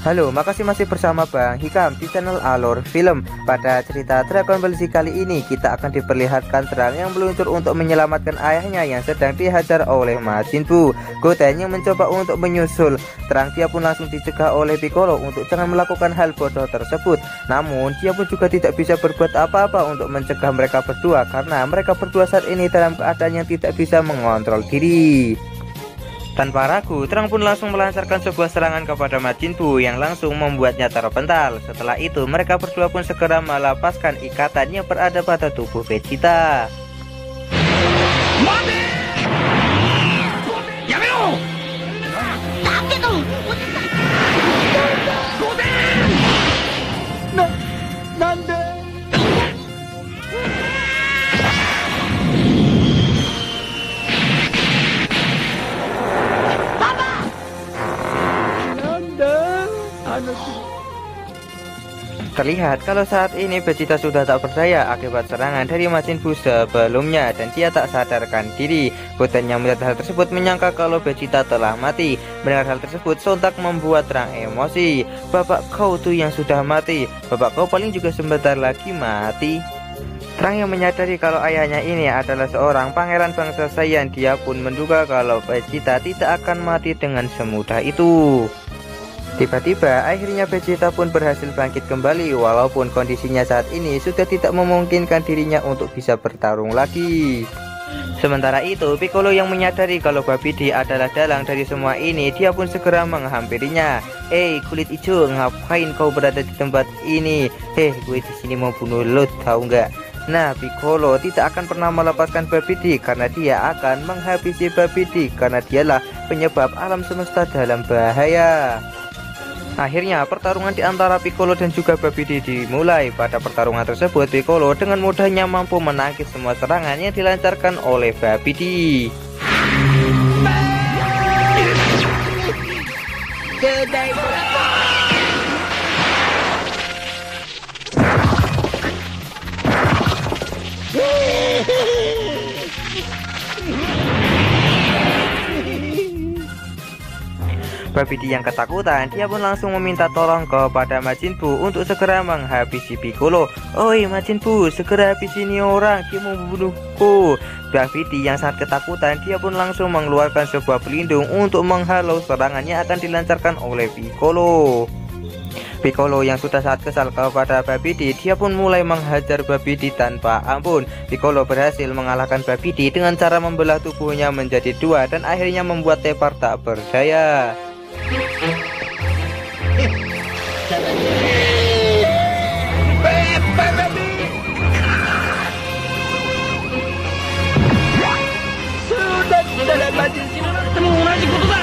Halo, makasih masih bersama Bang Hikam di channel Alur Film. Pada cerita Dragon Ball Z kali ini kita akan diperlihatkan Trunks yang meluncur untuk menyelamatkan ayahnya yang sedang dihajar oleh Majin Buu. Goten yang mencoba untuk menyusul Trunks, dia pun langsung dicegah oleh Piccolo untuk jangan melakukan hal bodoh tersebut. Namun dia pun juga tidak bisa berbuat apa-apa untuk mencegah mereka berdua, karena mereka berdua saat ini dalam keadaan yang tidak bisa mengontrol diri. Tanpa ragu, Trunks pun langsung melancarkan sebuah serangan kepada Majin Buu yang langsung membuatnya terpental. Setelah itu, mereka berdua pun segera melepaskan ikatan yang berada pada tubuh Vegeta. Terlihat kalau saat ini Vegeta sudah tak berdaya akibat serangan dari Majin Buu sebelumnya dan dia tak sadarkan diri. Goten yang melihat hal tersebut menyangka kalau Vegeta telah mati. Mendengar hal tersebut sontak membuat Trunks emosi. Bapak kau tuh yang sudah mati, bapak kau paling juga sebentar lagi mati. Trunks yang menyadari kalau ayahnya ini adalah seorang pangeran bangsa Saiyan, dia pun menduga kalau Vegeta tidak akan mati dengan semudah itu. Tiba-tiba akhirnya Vegeta pun berhasil bangkit kembali, walaupun kondisinya saat ini sudah tidak memungkinkan dirinya untuk bisa bertarung lagi. Sementara itu Piccolo yang menyadari kalau Babidi adalah dalang dari semua ini, dia pun segera menghampirinya. Kulit hijau, ngapain kau berada di tempat ini? Gue di sini mau bunuh lo, tahu nggak? Nah, Piccolo tidak akan pernah melepaskan Babidi karena dia akan menghabisi Babidi, karena dialah penyebab alam semesta dalam bahaya. Akhirnya pertarungan di antara Piccolo dan juga Babidi dimulai. Pada pertarungan tersebut Piccolo dengan mudahnya mampu menangkis semua serangan yang dilancarkan oleh Babidi. Babidi yang ketakutan, dia pun langsung meminta tolong kepada Majin Buu untuk segera menghabisi Piccolo. Oi Majin Buu, segera habisi ini orang, dia mau membunuhku. Babidi yang sangat ketakutan, dia pun langsung mengeluarkan sebuah pelindung untuk menghalau serangan yang akan dilancarkan oleh Piccolo. Piccolo yang sudah sangat kesal kepada Babidi, dia pun mulai menghajar Babidi tanpa ampun. Piccolo berhasil mengalahkan Babidi dengan cara membelah tubuhnya menjadi dua dan akhirnya membuat Tepar tak berdaya. Sudah tidak lagi ketemu lagi kutuba.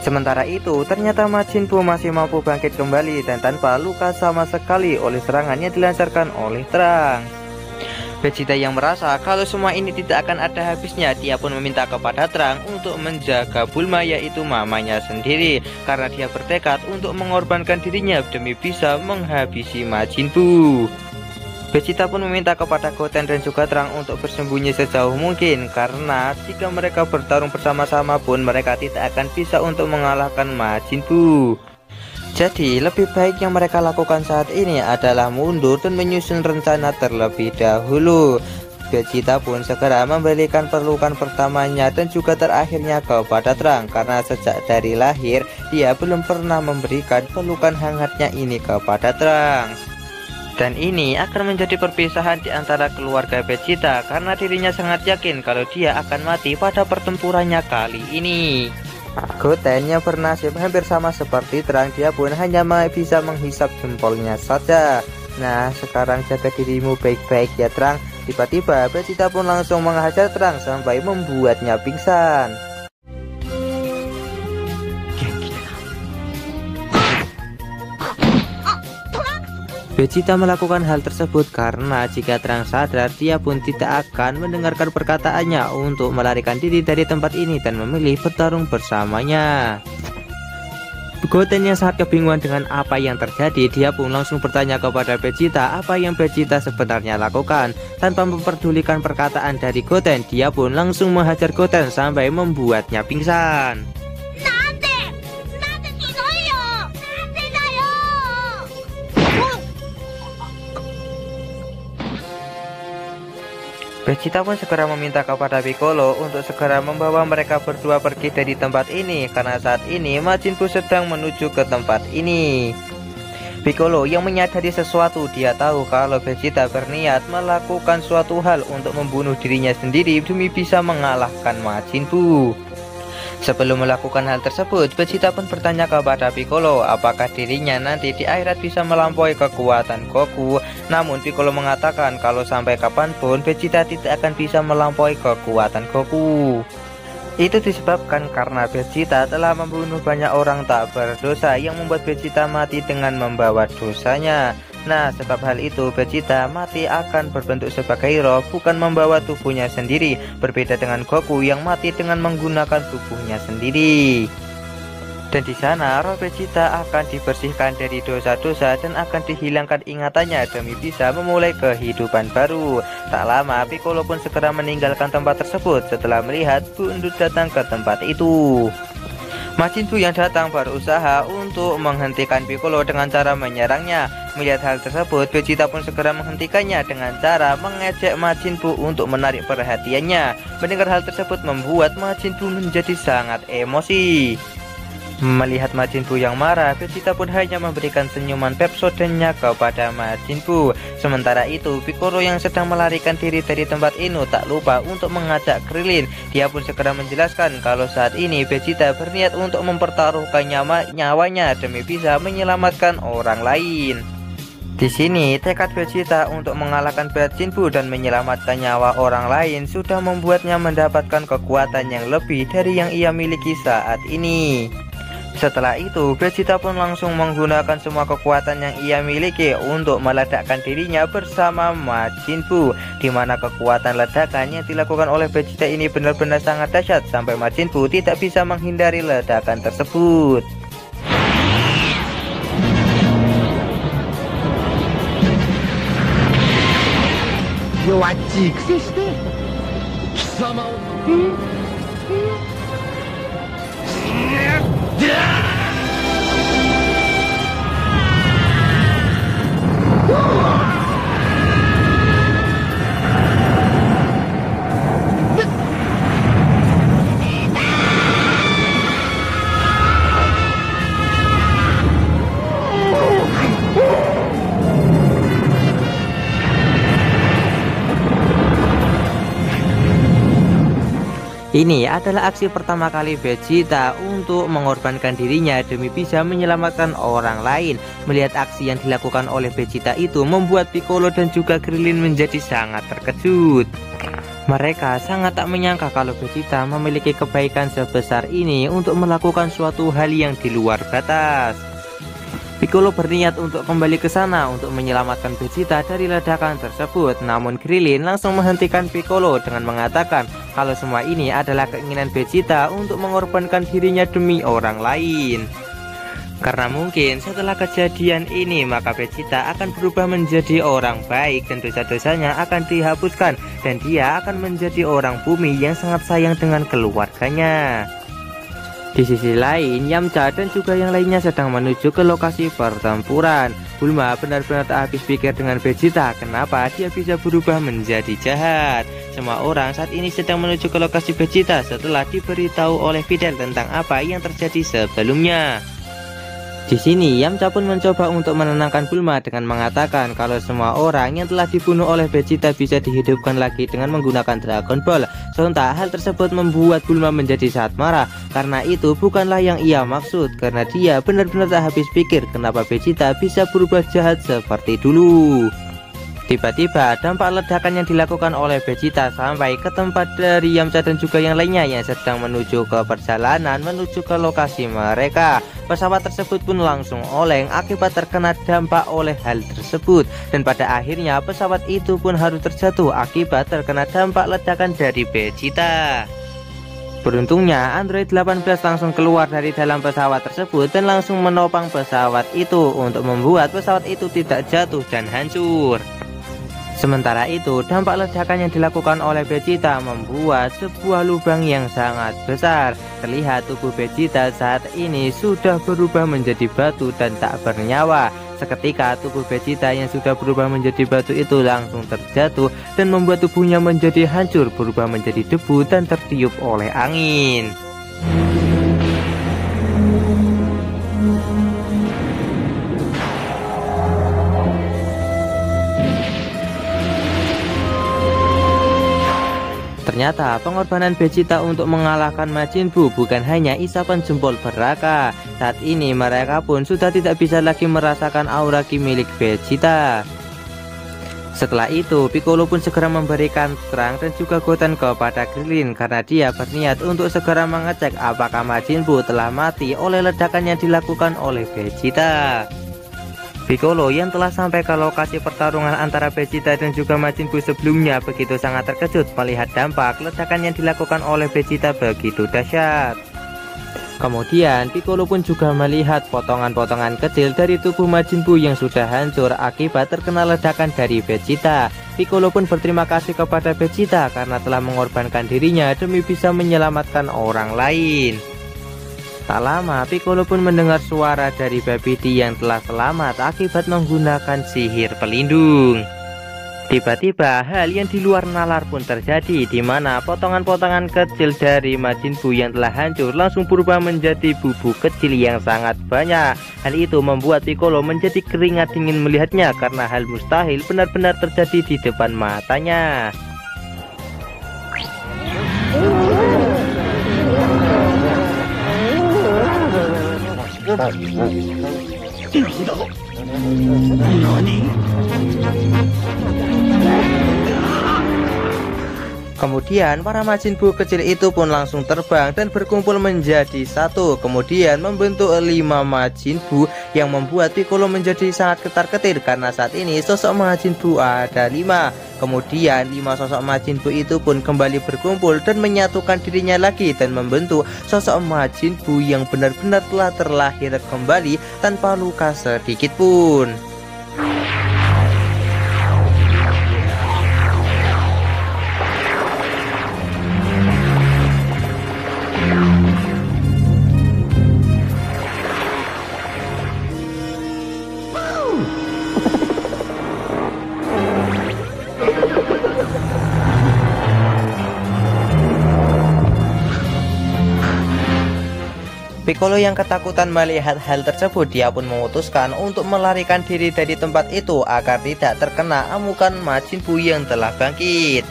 Sementara itu, ternyata Majin Buu masih mampu bangkit kembali dan tanpa luka sama sekali oleh serangan yang dilancarkan oleh Trunks. Vegeta yang merasa kalau semua ini tidak akan ada habisnya, dia pun meminta kepada Trunks untuk menjaga Bulma, yaitu mamanya sendiri, karena dia bertekad untuk mengorbankan dirinya demi bisa menghabisi Majin Buu. Vegeta pun meminta kepada Goten dan juga Trunks untuk bersembunyi sejauh mungkin, karena jika mereka bertarung bersama-sama pun mereka tidak akan bisa untuk mengalahkan Majin Buu. Jadi lebih baik yang mereka lakukan saat ini adalah mundur dan menyusun rencana terlebih dahulu. Vegeta pun segera memberikan pelukan pertamanya dan juga terakhirnya kepada Trunks, karena sejak dari lahir dia belum pernah memberikan pelukan hangatnya ini kepada Trunks. Dan ini akan menjadi perpisahan di antara keluarga Vegeta, karena dirinya sangat yakin kalau dia akan mati pada pertempurannya kali ini. Goten yang bernasib hampir sama seperti Trunks, dia pun hanya bisa menghisap jempolnya saja. Nah, sekarang jaga dirimu baik-baik ya Trunks. Tiba-tiba Vegeta pun langsung menghajar Trunks sampai membuatnya pingsan. Vegeta melakukan hal tersebut karena jika Trunks sadar, dia pun tidak akan mendengarkan perkataannya untuk melarikan diri dari tempat ini dan memilih bertarung bersamanya. Goten yang sangat kebingungan dengan apa yang terjadi, dia pun langsung bertanya kepada Vegeta apa yang Vegeta sebenarnya lakukan. Tanpa memperdulikan perkataan dari Goten, dia pun langsung menghajar Goten sampai membuatnya pingsan. Vegeta pun segera meminta kepada Piccolo untuk segera membawa mereka berdua pergi dari tempat ini, karena saat ini Majin Buu sedang menuju ke tempat ini. Piccolo yang menyadari sesuatu, dia tahu kalau Vegeta berniat melakukan suatu hal untuk membunuh dirinya sendiri demi bisa mengalahkan Majin Buu. Sebelum melakukan hal tersebut, Vegeta pun bertanya kepada Piccolo apakah dirinya nanti di akhirat bisa melampaui kekuatan Goku. Namun Piccolo mengatakan kalau sampai kapanpun Vegeta tidak akan bisa melampaui kekuatan Goku. Itu disebabkan karena Vegeta telah membunuh banyak orang tak berdosa yang membuat Vegeta mati dengan membawa dosanya. Nah, sebab hal itu Vegeta mati akan berbentuk sebagai roh, bukan membawa tubuhnya sendiri. Berbeda dengan Goku yang mati dengan menggunakan tubuhnya sendiri. Dan di sana roh Vegeta akan dibersihkan dari dosa-dosa dan akan dihilangkan ingatannya demi bisa memulai kehidupan baru. Tak lama Piccolo pun segera meninggalkan tempat tersebut setelah melihat Bundut datang ke tempat itu. Majin Buu yang datang berusaha untuk menghentikan Piccolo dengan cara menyerangnya. Melihat hal tersebut, Vegeta pun segera menghentikannya dengan cara mengejek Majin Buu untuk menarik perhatiannya. Mendengar hal tersebut membuat Majin Buu menjadi sangat emosi. Melihat Majin Buu yang marah, Vegeta pun hanya memberikan senyuman Pepsodentnya kepada Majin Buu. Sementara itu, Piccolo yang sedang melarikan diri dari tempat ini tak lupa untuk mengajak Krillin. Dia pun segera menjelaskan kalau saat ini Vegeta berniat untuk mempertaruhkan nyawanya demi bisa menyelamatkan orang lain. Di sini, tekad Vegeta untuk mengalahkan Majin Buu dan menyelamatkan nyawa orang lain sudah membuatnya mendapatkan kekuatan yang lebih dari yang ia miliki saat ini. Setelah itu, Vegeta pun langsung menggunakan semua kekuatan yang ia miliki untuk meledakkan dirinya bersama Majin Buu, di mana kekuatan ledakan yang dilakukan oleh Vegeta ini benar-benar sangat dahsyat sampai Majin Buu tidak bisa menghindari ledakan tersebut. Ini adalah aksi pertama kali Vegeta untuk mengorbankan dirinya demi bisa menyelamatkan orang lain. Melihat aksi yang dilakukan oleh Vegeta itu membuat Piccolo dan juga Krillin menjadi sangat terkejut. Mereka sangat tak menyangka kalau Vegeta memiliki kebaikan sebesar ini untuk melakukan suatu hal yang di luar batas. Piccolo berniat untuk kembali ke sana untuk menyelamatkan Vegeta dari ledakan tersebut. Namun Krillin langsung menghentikan Piccolo dengan mengatakan kalau semua ini adalah keinginan Vegeta untuk mengorbankan dirinya demi orang lain. Karena mungkin setelah kejadian ini maka Vegeta akan berubah menjadi orang baik dan dosa-dosanya akan dihapuskan dan dia akan menjadi orang bumi yang sangat sayang dengan keluarganya. Di sisi lain, Yamcha dan juga yang lainnya sedang menuju ke lokasi pertempuran. Bulma benar-benar tak habis pikir dengan Vegeta, kenapa dia bisa berubah menjadi jahat. Semua orang saat ini sedang menuju ke lokasi Vegeta setelah diberitahu oleh Videl tentang apa yang terjadi sebelumnya. Di sini, Yamcha pun mencoba untuk menenangkan Bulma dengan mengatakan kalau semua orang yang telah dibunuh oleh Vegeta bisa dihidupkan lagi dengan menggunakan Dragon Ball. Sontak hal tersebut membuat Bulma menjadi sangat marah, karena itu bukanlah yang ia maksud, karena dia benar-benar tak habis pikir kenapa Vegeta bisa berubah jahat seperti dulu. Tiba-tiba dampak ledakan yang dilakukan oleh Vegeta sampai ke tempat dari Yamcha dan juga yang lainnya yang sedang menuju ke perjalanan menuju ke lokasi mereka. Pesawat tersebut pun langsung oleng akibat terkena dampak oleh hal tersebut, dan pada akhirnya pesawat itu pun harus terjatuh akibat terkena dampak ledakan dari Vegeta. Beruntungnya Android 18 langsung keluar dari dalam pesawat tersebut dan langsung menopang pesawat itu untuk membuat pesawat itu tidak jatuh dan hancur. Sementara itu, dampak ledakan yang dilakukan oleh Vegeta membuat sebuah lubang yang sangat besar. Terlihat tubuh Vegeta saat ini sudah berubah menjadi batu dan tak bernyawa. Seketika tubuh Vegeta yang sudah berubah menjadi batu itu langsung terjatuh dan membuat tubuhnya menjadi hancur, berubah menjadi debu dan tertiup oleh angin. Ternyata pengorbanan Vegeta untuk mengalahkan Majin Buu bukan hanya isapan jempol belaka. Saat ini mereka pun sudah tidak bisa lagi merasakan aura ki milik Vegeta. Setelah itu Piccolo pun segera memberikan terang dan juga Goten kepada Krillin karena dia berniat untuk segera mengecek apakah Majin Buu telah mati oleh ledakan yang dilakukan oleh Vegeta. Piccolo yang telah sampai ke lokasi pertarungan antara Vegeta dan juga Majin Buu sebelumnya begitu sangat terkejut melihat dampak ledakan yang dilakukan oleh Vegeta begitu dahsyat. Kemudian Piccolo pun juga melihat potongan-potongan kecil dari tubuh Majin Buu yang sudah hancur akibat terkena ledakan dari Vegeta. Piccolo pun berterima kasih kepada Vegeta karena telah mengorbankan dirinya demi bisa menyelamatkan orang lain. Tak lama Piccolo pun mendengar suara dari Babidi yang telah selamat akibat menggunakan sihir pelindung. Tiba-tiba hal yang di luar nalar pun terjadi, di mana potongan-potongan kecil dari Majin Buu yang telah hancur langsung berubah menjadi bubuk kecil yang sangat banyak. Hal itu membuat Piccolo menjadi keringat dingin melihatnya karena hal mustahil benar-benar terjadi di depan matanya. Kemudian para Majin Buu kecil itu pun langsung terbang dan berkumpul menjadi satu. Kemudian membentuk 5 Majin Buu yang membuat Piccolo menjadi sangat ketar-ketir karena saat ini sosok Majin Buu ada 5. Kemudian 5 sosok Majin Buu itu pun kembali berkumpul dan menyatukan dirinya lagi dan membentuk sosok Majin Buu yang benar-benar telah terlahir kembali tanpa luka sedikit pun. Piccolo yang ketakutan melihat hal tersebut, dia pun memutuskan untuk melarikan diri dari tempat itu agar tidak terkena amukan Majin Buu yang telah bangkit.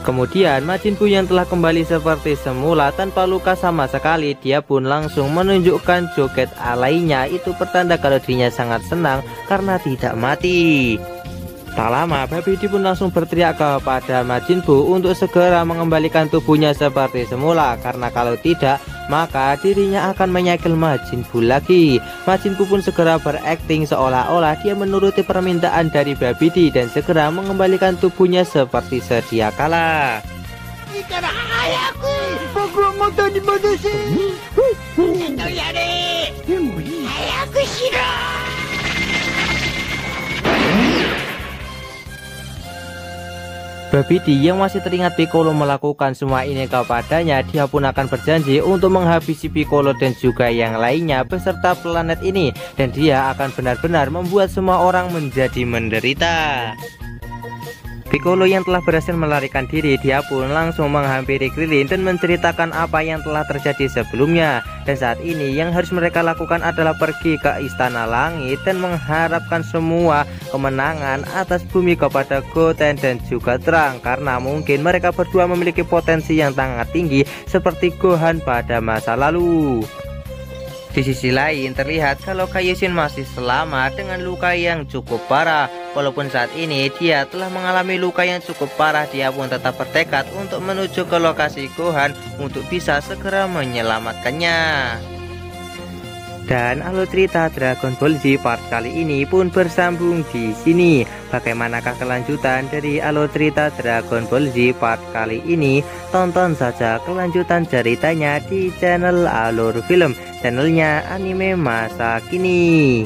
Kemudian Majin Buu yang telah kembali seperti semula tanpa luka sama sekali, dia pun langsung menunjukkan joget alainya. Itu pertanda kalau dirinya sangat senang karena tidak mati. Tak lama Babidi pun langsung berteriak kepada Majin Buu untuk segera mengembalikan tubuhnya seperti semula, karena kalau tidak maka dirinya akan menyegel Majin Buu lagi. Majin Buu pun segera berakting seolah-olah dia menuruti permintaan dari Babidi dan segera mengembalikan tubuhnya seperti sedia kala. Babidi yang masih teringat Piccolo melakukan semua ini kepadanya, dia pun akan berjanji untuk menghabisi Piccolo dan juga yang lainnya beserta planet ini, dan dia akan benar-benar membuat semua orang menjadi menderita. Piccolo yang telah berhasil melarikan diri, dia pun langsung menghampiri Krillin dan menceritakan apa yang telah terjadi sebelumnya. Dan saat ini yang harus mereka lakukan adalah pergi ke Istana Langit dan mengharapkan semua kemenangan atas bumi kepada Goten dan juga Terang, karena mungkin mereka berdua memiliki potensi yang sangat tinggi seperti Gohan pada masa lalu. Di sisi lain terlihat kalau Kaioshin masih selamat dengan luka yang cukup parah. Walaupun saat ini dia telah mengalami luka yang cukup parah, dia pun tetap bertekad untuk menuju ke lokasi Gohan untuk bisa segera menyelamatkannya. Dan alur cerita Dragon Ball Z part kali ini pun bersambung di sini. Bagaimanakah kelanjutan dari alur cerita Dragon Ball Z part kali ini? Tonton saja kelanjutan ceritanya di channel Alur Film, channelnya anime masa kini.